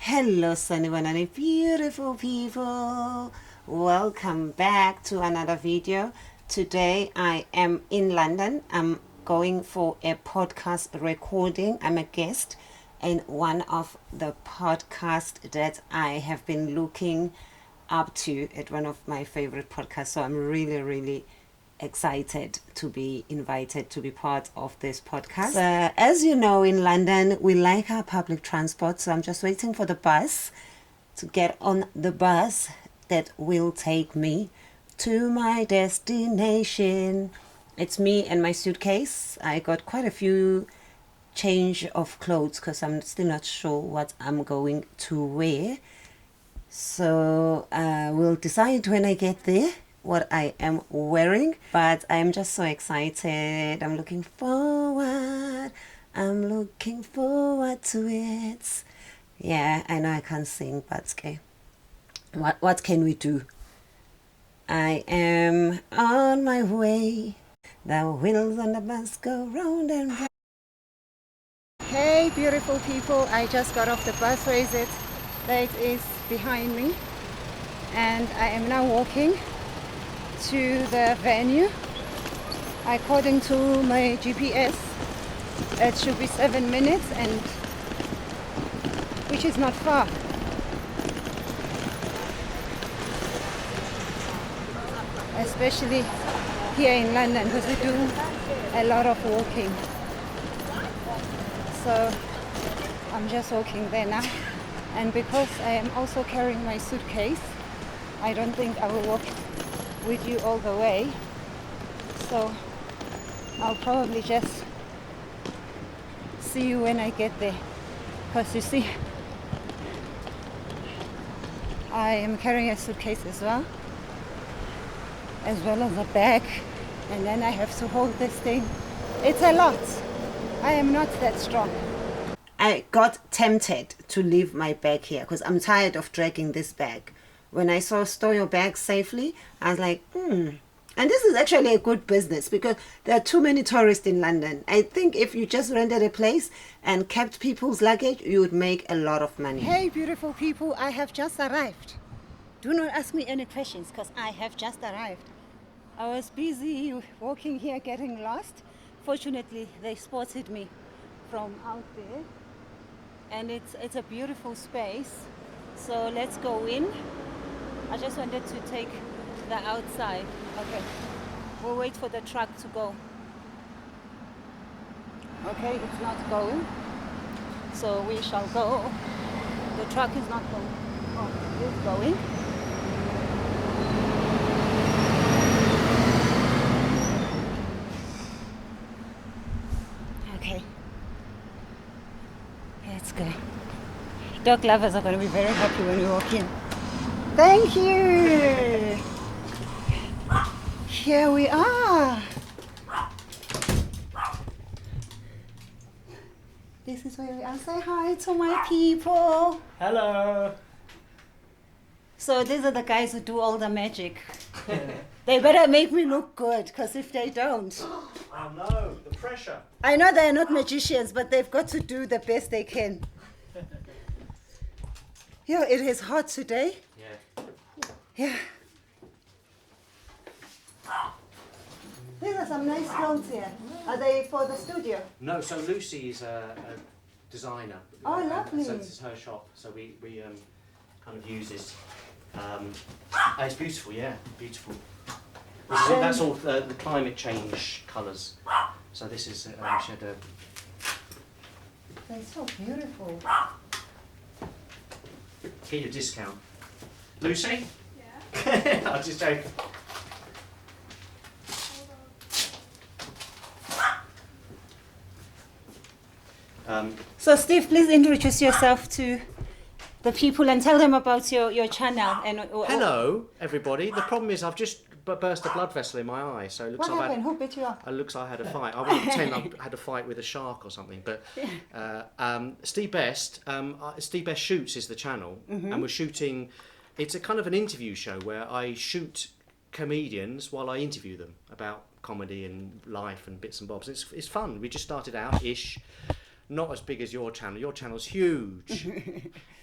Hello, Saniwanani, beautiful people. Welcome back to another video. Today I am in London. I'm going for a podcast recording. I'm a guest in one of the podcasts that I have been looking up to at one of my favorite podcasts. So I'm really excited to be invited to be part of this podcast. So, as you know, in London, we like our public transport. So I'm just waiting for the bus to get on the bus that will take me to my destination. It's me and my suitcase. I got quite a few change of clothes because I'm still not sure what I'm going to wear. So we'll decide when I get there what I am wearing, but I'm just so excited. I'm looking forward to it. Yeah, I know I can't sing, but okay. What can we do? I am on my way. The wheels on the bus go round and round. Hey beautiful people, I just got off the bus. Where is it? There it is behind me, and I am now walking to the venue. According to my GPS, it should be 7 minutes, and which is not far. Especially here in London, because we do a lot of walking. So I'm just walking there now, and because I am also carrying my suitcase, I don't think I will walk with you all the way. So I'll probably just see you when I get there, because you see I am carrying a suitcase as well as a bag, and then I have to hold this thing. It's a lot. I am not that strong. I got tempted to leave my bag here because I'm tired of dragging this bag. When I saw store your bag safely, I was like, And this is actually a good business because there are too many tourists in London. I think if you just rented a place and kept people's luggage, you would make a lot of money. Hey, beautiful people, I have just arrived. Do not ask me any questions because I have just arrived. I was busy walking here, getting lost. Fortunately, they spotted me from out there. And it's a beautiful space. So let's go in. I just wanted to take the outside. Okay, we'll wait for the truck to go. Okay, it's not going, so we shall go. The truck is not going. Oh, it's going. Okay, let's go. Dog lovers are going to be very happy when we walk in. Thank you. Here we are. This is where we are. Say hi to my people. Hello. So these are the guys who do all the magic. They better make me look good, because if they don't... Oh no, the pressure. I know they're not magicians, but they've got to do the best they can. Yeah, it is hot today. Yeah. Yeah. These are some nice clothes here. Are they for the studio? No, so Lucy is a designer. Oh, lovely. So this is her shop. So we kind of use this. It's beautiful, yeah, beautiful. That's all the climate change colours. So this is she had a. They're so beautiful. Get your discount. Lucy? Yeah. I'll just joke. So Steve, please introduce yourself to the people and tell them about your channel. And Hello, everybody. The problem is I've just burst a blood vessel in my eye, so it looks What like happened? Who beat you up? it looks like I had a fight. I won't pretend I had a fight with a shark or something. But Steve Best Shoots is the channel, and we're shooting. It's a kind of an interview show where I shoot comedians while I interview them about comedy and life and bits and bobs. It's fun. We just started out ish. Not as big as your channel. Your channel's huge.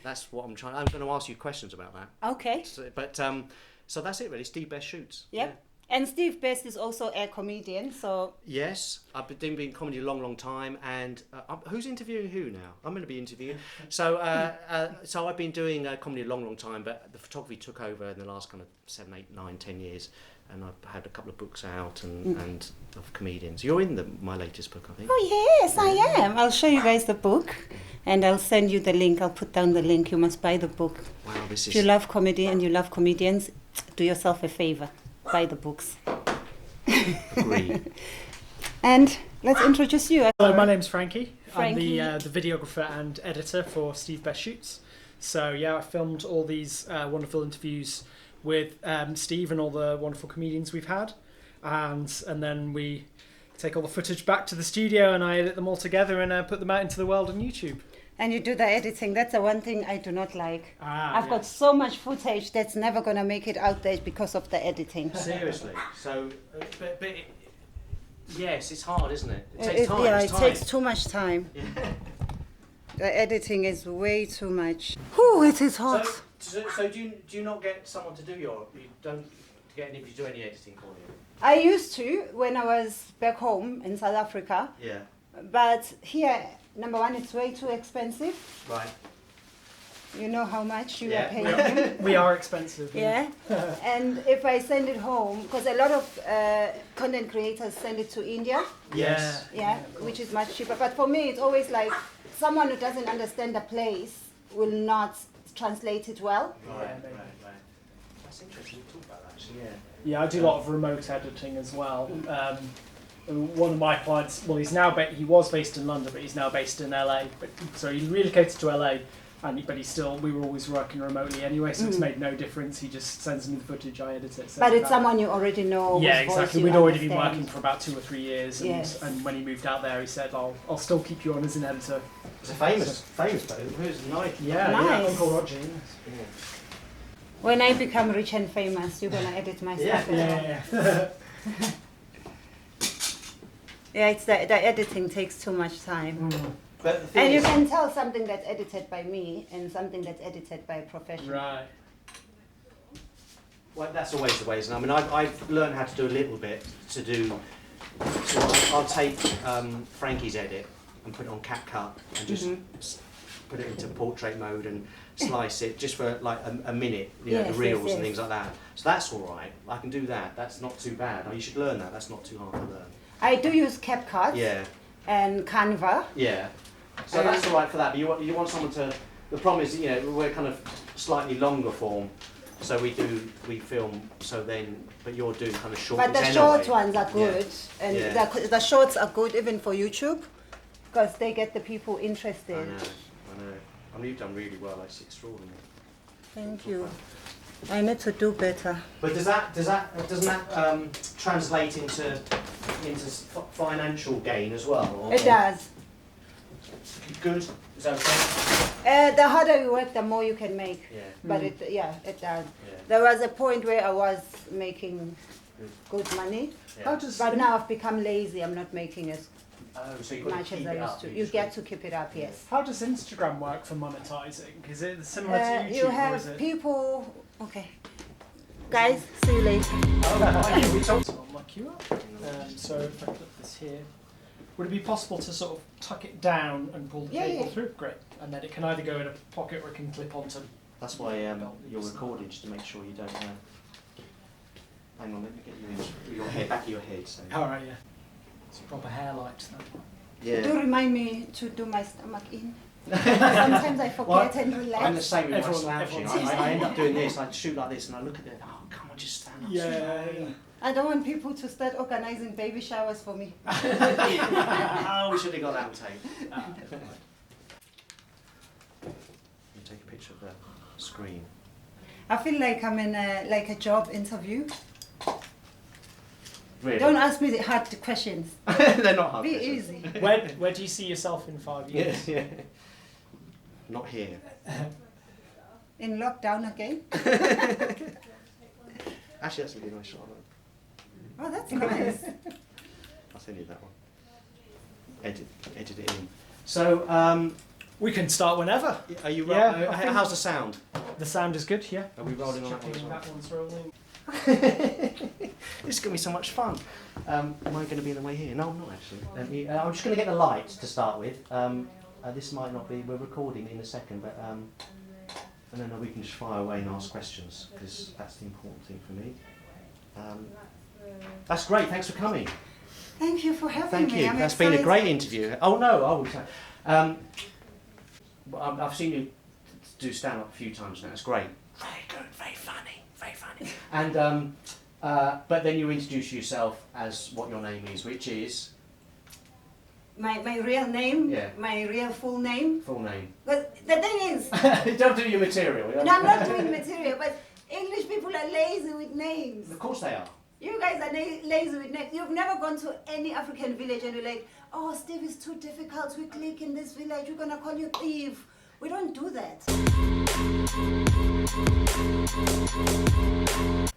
That's what I'm trying. I'm going to ask you questions about that. Okay. So that's it really. Steve Best Shoots. Yep. Yeah. And Steve Best is also a comedian, so... Yes, I've been doing comedy a long time, and who's interviewing who now? I'm going to be interviewing. So I've been doing comedy a long time, but the photography took over in the last kind of 7, 8, 9, 10 years, and I've had a couple of books out and of comedians. You're in my latest book, I think. Oh yes, I am. I'll show you guys the book, and I'll send you the link. I'll put down the link. You must buy the book. Wow, this is... If you love comedy and you love comedians, do yourself a favor. Buy the books. Agree. And let's introduce you. Hello, my name's Frankie. Frankie. I'm the videographer and editor for Steve Best Shoots. So yeah, I filmed all these wonderful interviews with Steve and all the wonderful comedians we've had, and then we take all the footage back to the studio and I edit them all together and put them out into the world on YouTube. And you do the editing. That's the one thing I do not like. I've got Yes. so much footage that's never going to make it out there because of the editing. Seriously. So, yes, it's hard, isn't it? It takes time. Yeah, it's it time. takes too much time. The editing is way too much. Whew, it is hot. So do you not get someone to do you don't get anybody to do any editing for you? I used to when I was back home in South Africa, Yeah. but here, number one, it's way too expensive. Right. You know how much you Yeah. are paying him. We are expensive. Yeah, and if I send it home, because a lot of content creators send it to India, Yes. yeah, which is much cheaper. But for me, it's always like someone who doesn't understand the place will not translate it well. Right. maybe. That's interesting. We'll talk about that actually. Yeah. Yeah, I do a lot of remote editing as well. One of my clients, well, he was based in London, but he's now based in LA. So he relocated to LA, but we were always working remotely anyway, so it's made no difference. He just sends me the footage, I edit it. But it's someone you already know. Yeah, whose voice exactly. you We'd already been understand. working for about 2 or 3 years, and, Yes. and when he moved out there, he said, "I'll still keep you on as an editor." It's a famous though. Who's Nike? Yeah, Nice. Uncle Roger. When I become rich and famous, you're gonna edit my stuff. as well. Yeah. Yeah, it's the editing takes too much time. But the thing And you is, can tell something that's edited by me and something that's edited by a professional. Right. well, that's always the way, isn't it? I mean, I've learned how to do a little bit to do. So I'll take Frankie's edit and put it on CapCut and just put it into portrait mode and slice it just for like a minute, you know, Yes, the reels yes, and yes. things like that. So that's all right. I can do that. That's not too bad. Oh, you should learn that. That's not too hard to learn. I do use CapCut Yeah, and Canva. yeah. So that's all right for that. But you want someone to. The problem is, you know, we're kind of slightly longer form. So we film. So then, but you're doing kind of short. But the short ones are good, and Yeah. the shorts are good even for YouTube because they get the people I interested. know. I mean, you've done really well. It's extraordinary. Thank you. I need to do better. But doesn't that translate into financial gain as well? Or? It does. Good. Is that okay? The harder you work, the more you can make. Yeah. But it does. Yeah. There was a point where I was making good money, Yeah. but now I've become lazy. I'm not making as Oh, so you've got to much as keep I it used up. to. You get to keep it up, yes. How does Instagram work for monetizing? Is it similar to YouTube, You or is have it? people. Okay, guys, see you later. Oh, we talked on my QR. So if I click this here, would it be possible to sort of tuck it down and pull the Yeah, cable yeah. through? Great. And then it can either go in a pocket or it can clip onto. That's why you're recorded, just to make sure you don't. Hang on, let me get you in your head, back of your head. So. All right, yeah. It's a proper hair light. Then. Yeah. Do remind me to do my stomach in. Sometimes I forget and I'm the relax. same with my Everyone- slouching. everyone's I end up doing this, I shoot like this, and I look at it, oh, come on, just stand up. Yeah. I don't want people to start organizing baby showers for me. Oh, we should have got that on tape. You take a picture of the screen. I feel like I'm in a job interview. Really? Don't ask me the hard questions. They're not hard. Be questions. easy. Where do you see yourself in 5 Yeah, years? yeah. Not here. In lockdown again. Actually, that's a really nice shot. Look. Oh, that's nice. I'll send you that one. Edit it in. So, We can start whenever. Are you? Yeah, I think- How's the sound? The sound is good, yeah. Are we rolling on that one as Checking well? that one's rolling. This is going to be so much fun. Am I going to be in the way here? No, I'm not actually. I'm just going to get the lights to start with. This might not be. We're recording in a second, but and then we can just fire away and ask questions because that's the important thing for me. That's great. Thanks for coming. Thank you for having Thank me. you. I'm That's been a excited. great interview. Oh no, I would say. I've seen you do stand up a few times now. It's great. Very good. Very funny. Very funny. And but then you introduce yourself as what your name is, which is My real name, Yeah. my real full name. full name. But the thing is, Don't do your material. no, I'm not doing material, but English people are lazy with names. Of course they are. You guys are lazy with names. You've never gone to any African village and you're like, oh, Steve is too difficult. We click in this village. We're going to call you Steve. We don't do that.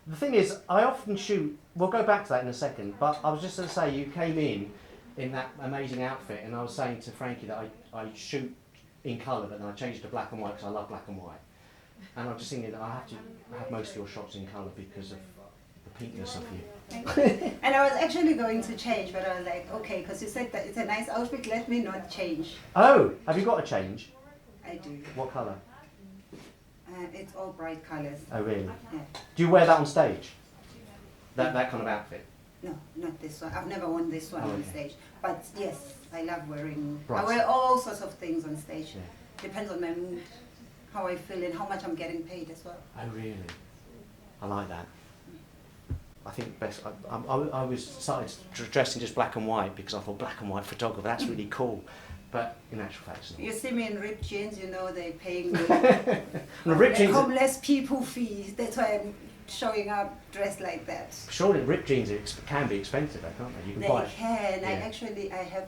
The thing is, I often shoot. We'll go back to that in a second. But I was just going to say, you came in that amazing outfit, and I was saying to Frankie that I shoot in colour, but then I changed to black and white because I love black and white. And I'm just thinking that I have to have most of your shots in colour because of the pinkness of you. And I was actually going to change, but I was like, okay, because you said that it's a nice outfit, let me not change. Oh, have you got a change? I do. What colour? It's all bright colors. Oh, really? Yeah. Do you wear that on stage? That kind of outfit? No, not this one. I've never worn this one Oh, on okay. stage. But yes, I love wearing. Right. I wear all sorts of things on stage. Yeah. Depends on my mood, how I feel, and how much I'm getting paid as well. Oh, really? I like that. I think best. I was started dressing just black and white because I thought black and white photographer. That's really cool. But in actual fact, it's not. You see me in ripped jeans, you know they're paying me And ripped jeans. homeless people fees. That's why I'm showing up dressed like that. Surely ripped jeans can be expensive, though, can't they? You can buy. They can. Yeah. I have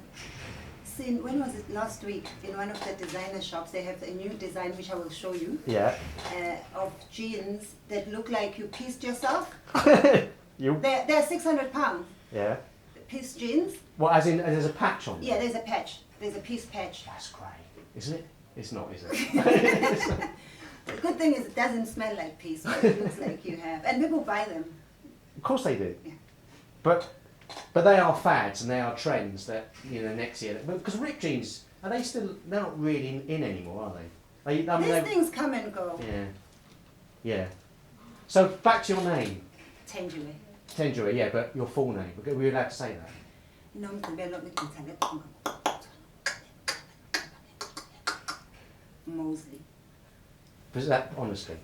seen, when was it, last week, in one of the designer shops, they have a new design, which I will show you, Yeah. of jeans that look like you pieced yourself. You. They're 600 pounds. Yeah. Piece jeans. Well, as in there's a patch on. Yeah, there's a patch. There's a piece patch. That's great, isn't it? It's not, is it? The good thing is it doesn't smell like piece, but it looks like you have. And people buy them. Of course they do. Yeah. But they are fads and they are trends that next year. Because ripped jeans are they still? They're not really in anymore, are they? These things come and go. Yeah. Yeah. So back to your name, Tenjue. Tenjue. Yeah, but your full name. We're allowed to say that. Mosley. Was that honestly?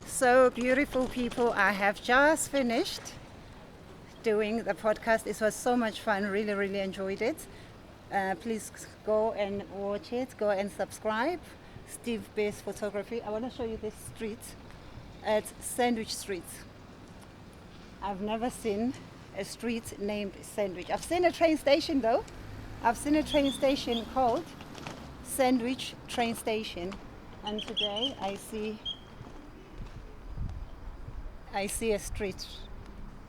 So beautiful people, I have just finished doing the podcast. It was so much fun, really, really enjoyed it. Please go and watch it, go and subscribe. Steve Best Photography. I want to show you this street at Sandwich Street. I've never seen a street named Sandwich. I've seen a train station though. I've seen a train station called Sandwich Train Station. And today I see a street.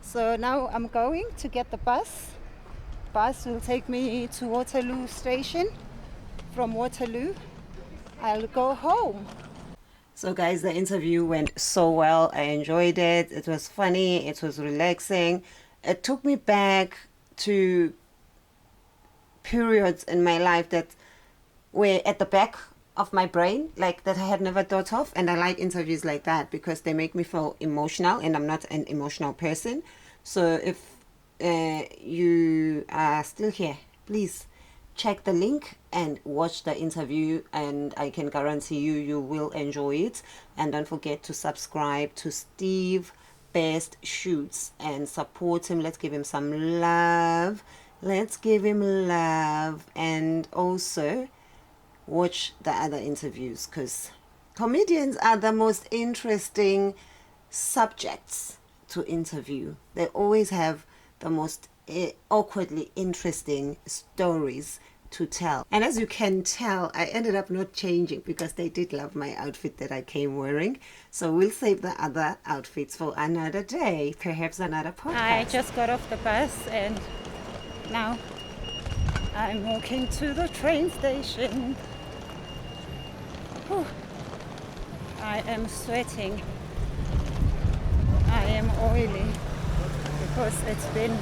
So now I'm going to get the bus. Bus will take me to Waterloo Station. From Waterloo, I'll go home. So guys, the interview went so well. I enjoyed it. It was funny. It was relaxing. It took me back to periods in my life that were at the back of my brain, like that I had never thought of. And I like interviews like that because they make me feel emotional, and I'm not an emotional person. So if you are still here, please check the link and watch the interview, and I can guarantee you will enjoy it. And don't forget to subscribe to Steve Best Shoots and support him. Let's give him some love. Let's give him love. And also watch the other interviews, because comedians are the most interesting subjects to interview. They always have the most awkwardly interesting stories to tell. And as you can tell, I ended up not changing because they did love my outfit that I came wearing. So we'll save the other outfits for another day, perhaps another podcast. I just got off the bus and now I'm walking to the train station. Whew. I am sweating. I am oily because it's been,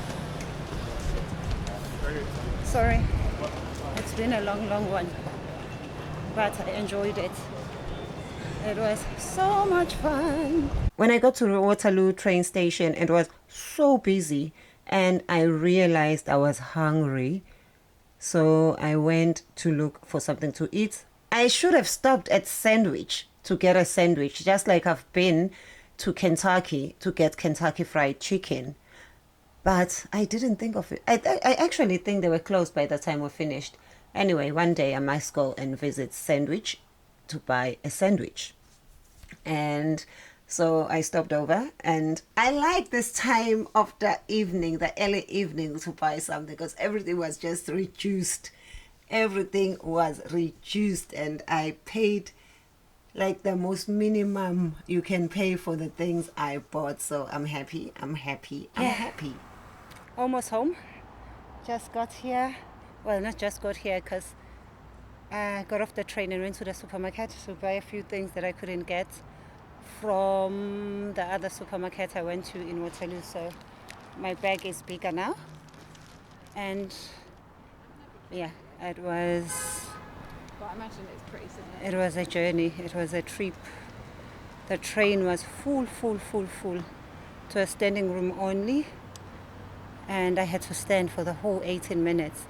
sorry, it's been a long one, but I enjoyed it. It was so much fun. When I got to the Waterloo train station, it was so busy and I realized I was hungry. So I went to look for something to eat. I should have stopped at Sandwich to get a sandwich, just like I've been to Kentucky to get Kentucky Fried Chicken. But I didn't think of it. I actually think they were closed by the time we finished. Anyway, one day I must go and visit Sandwich to buy a sandwich. And so I stopped over, and I like this time of the evening, the early evening, to buy something because everything was just reduced. Everything was reduced, and I paid like the most minimum you can pay for the things I bought. So I'm happy. I'm happy. Almost home. Just got here. Well, not just got here because I got off the train and went to the supermarket to buy a few things that I couldn't get from the other supermarket I went to in Waterloo. So my bag is bigger now. And yeah, it was... But I imagine it's pretty similar. It was a journey. It was a trip. The train was full to a standing room only. And I had to stand for the whole 18 minutes.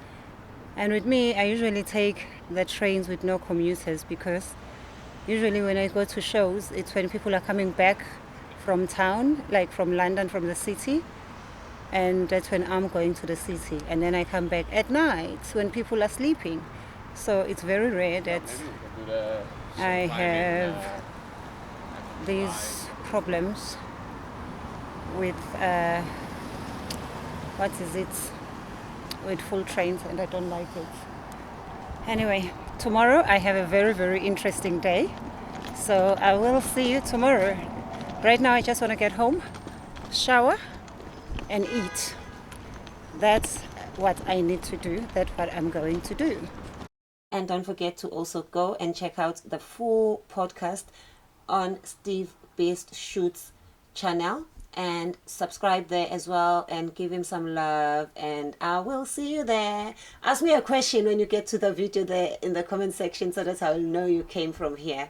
And with me, I usually take the trains with no commuters because usually when I go to shows, it's when people are coming back from town, like from London, from the city. And that's when I'm going to the city. And then I come back at night when people are sleeping. So it's very rare that I have these problems with, with full trains, and I don't like it. Anyway, tomorrow I have a very interesting day. So I will see you tomorrow. Right now I just want to get home, shower, and eat. That's what I need to do. That's what I'm going to do. And don't forget to also go and check out the full podcast on Steve Best Shoots channel and subscribe there as well and give him some love, and I will see you there. Ask me a question when you get to the video there in the comment section so that I'll know you came from here.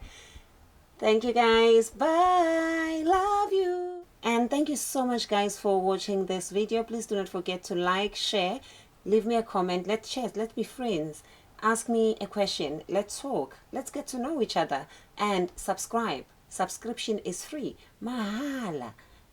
Thank you guys. Bye. Love you. And thank you so much guys for watching this video. Please do not forget to like, share, leave me a comment. Let's chat. Let's be friends. Ask me a question. Let's talk. Let's get to know each other. And subscribe. Subscription is free. Mahala.